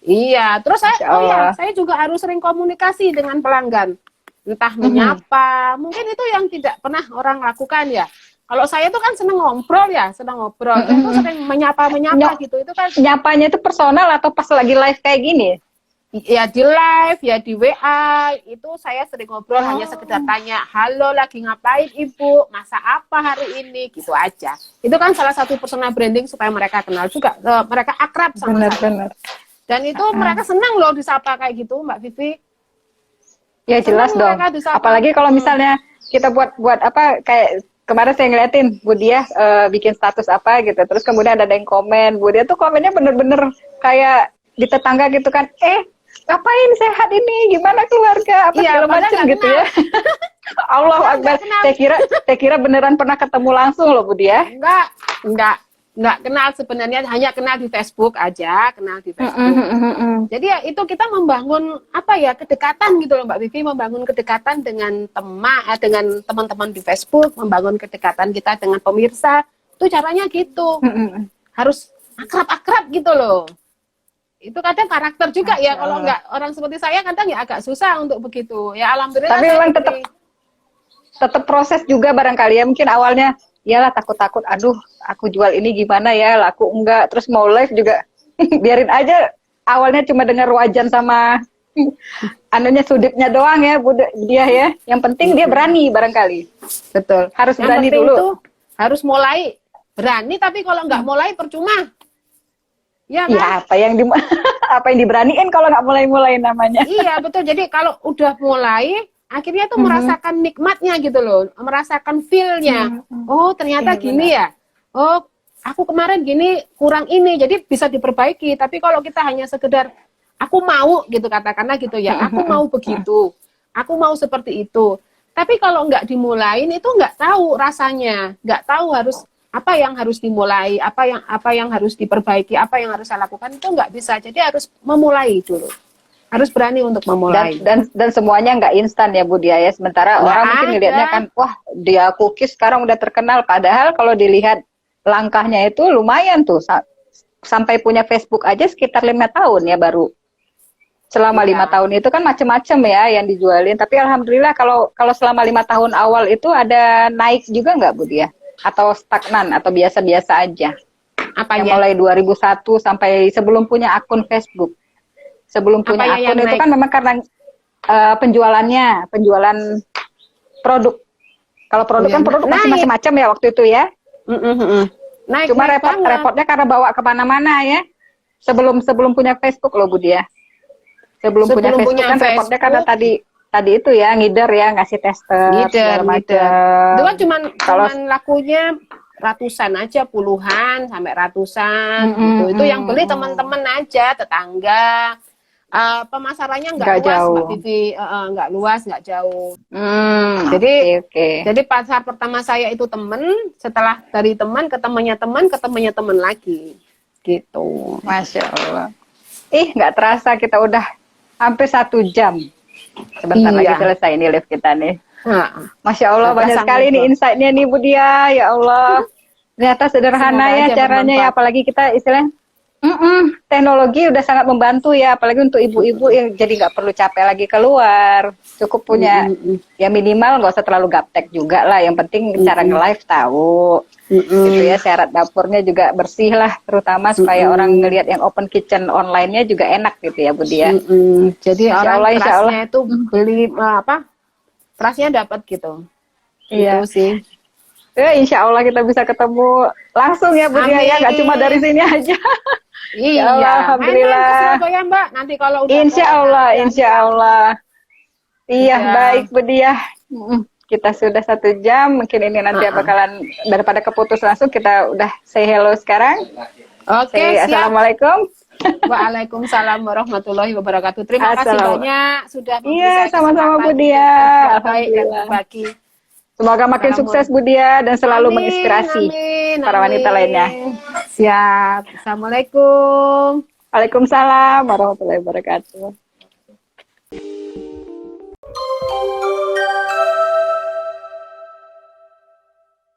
Iya, terus saya juga harus sering komunikasi dengan pelanggan. Entah menyapa, mungkin itu yang tidak pernah orang lakukan ya. Kalau saya tuh kan seneng ngobrol ya, itu sering menyapa gitu. Itu kan nyapanya itu personal atau pas lagi live kayak gini? Ya di live, ya di WA, itu saya sering ngobrol hanya sekedar tanya, halo lagi ngapain Ibu, masak apa hari ini, gitu aja. Itu kan salah satu personal branding supaya mereka kenal juga, mereka akrab sama saya. Benar. Dan itu mereka senang loh disapa kayak gitu Mbak Vivi. Ya jelas dong, apalagi kalau misalnya kita buat apa kayak kemarin saya ngeliatin Bu Dia bikin status apa gitu, terus kemudian ada yang komen, Bu Dia tuh komennya bener-bener kayak di tetangga gitu kan, ngapain sehat ini, gimana keluarga, apa segala macam gitu ya. Allahu Akbar, saya kira beneran pernah ketemu langsung loh Bu Dia. Enggak kenal sebenarnya, hanya kenal di Facebook aja, Jadi ya itu kita membangun apa ya, kedekatan gitu loh Mbak Vivi, membangun kedekatan dengan teman-teman di Facebook, membangun kedekatan kita dengan pemirsa, itu caranya gitu. Harus akrab-akrab gitu loh. Itu kadang karakter juga ya, kalau enggak orang seperti saya kadang ya agak susah untuk begitu. Ya alhamdulillah. Tapi memang tetap proses juga barangkali ya, mungkin awalnya iyalah takut-takut, aduh aku jual ini gimana ya, laku enggak, terus mau live juga biarin aja, awalnya cuma dengar wajan sama anunya sudipnya doang ya Bu Dia ya, yang penting dia berani barangkali. Betul, harus berani dulu itu, harus mulai berani, tapi kalau nggak mulai percuma ya kan? Ya apa yang diberaniin kalau nggak mulai namanya. Iya betul, jadi kalau udah mulai akhirnya tuh merasakan nikmatnya gitu loh, merasakan feel-nya. Oh, ternyata Iya, gini ya. Oh, aku kemarin gini kurang ini, jadi bisa diperbaiki. Tapi kalau kita hanya sekedar aku mau gitu katakanlah gitu ya, aku mau begitu, aku mau seperti itu. Tapi kalau nggak dimulain itu nggak tahu rasanya, nggak tahu harus apa yang harus dimulai, apa yang harus diperbaiki, apa yang harus saya lakukan itu nggak bisa. Jadi harus memulai dulu, harus berani untuk memulai. Dan semuanya nggak instan ya Bu Dia ya. Sementara Nggak orang mungkin ada. ngelihatnya kan, wah dia cookies sekarang udah terkenal. Padahal kalau dilihat langkahnya itu lumayan tuh. Sampai punya Facebook aja sekitar 5 tahun ya baru. Selama Iya. 5 tahun itu kan macam-macam ya yang dijualin. Tapi alhamdulillah kalau selama 5 tahun awal itu ada naik juga nggak Bu Dia? Atau stagnan atau biasa-biasa aja? Yang Apanya? mulai 2001 sampai sebelum punya akun Facebook. Sebelum punya Apanya yang akun itu naik? kan memang karena penjualan produk. Kalau produk Oh, kan ya, produk masih naik. macam-macam ya waktu itu ya. Naik, Cuma naik banget. repotnya karena bawa kemana-mana ya. Sebelum punya Facebook loh Bu Dia. Sebelum punya Facebook kan repotnya karena tadi itu ya ngider ya ngasih tester segala macam. Itu kan cuman Kalau lakunya ratusan aja, puluhan sampai ratusan gitu. Itu yang beli teman-teman aja, tetangga. Pemasarannya nggak nggak luas, jauh. Mbak Vivi, nggak luas, nggak jauh. Jadi Jadi pasar pertama saya itu temen, setelah dari teman ke temannya teman lagi, gitu. Masya Allah. Nggak terasa kita udah hampir 1 jam. Sebentar lagi selesai nih live kita nih. Masya Allah, banyak sekali nih insight-nya nih Bu Dia. Ya Allah. Ternyata sederhana ya caranya ya. Apalagi kita istilahnya, teknologi udah sangat membantu ya. Apalagi untuk ibu-ibu yang jadi nggak perlu capek lagi keluar. Cukup punya, ya minimal nggak usah terlalu gaptek juga lah. Yang penting cara nge-live tahu. Gitu ya, syarat dapurnya juga bersih lah. Terutama supaya orang ngelihat yang open kitchen online-nya juga enak gitu ya Bu Dia. Jadi Insya orang Allah, trustnya itu beli trustnya dapat gitu. Iya. Gitu sih. Insya Allah kita bisa ketemu langsung ya Bu Dia ya, nggak cuma dari sini aja. Iya. Ya Allah, alhamdulillah. Main ke Surabaya Mbak, nanti kalau udah Insya Allah. Iya, baik Bu Dia. Kita sudah 1 jam, mungkin ini nanti bakalan daripada keputus langsung kita udah say hello sekarang. Oke, siap. Assalamualaikum. Waalaikumsalam warahmatullahi wabarakatuh. Terima kasih banyak sudah memberi saya sama-sama Bu Dia. Baik dan berbagi. Semoga makin sukses Bu Dia dan selalu menginspirasi para wanita lainnya. Siap. Assalamualaikum. Waalaikumsalam warahmatullahi wabarakatuh.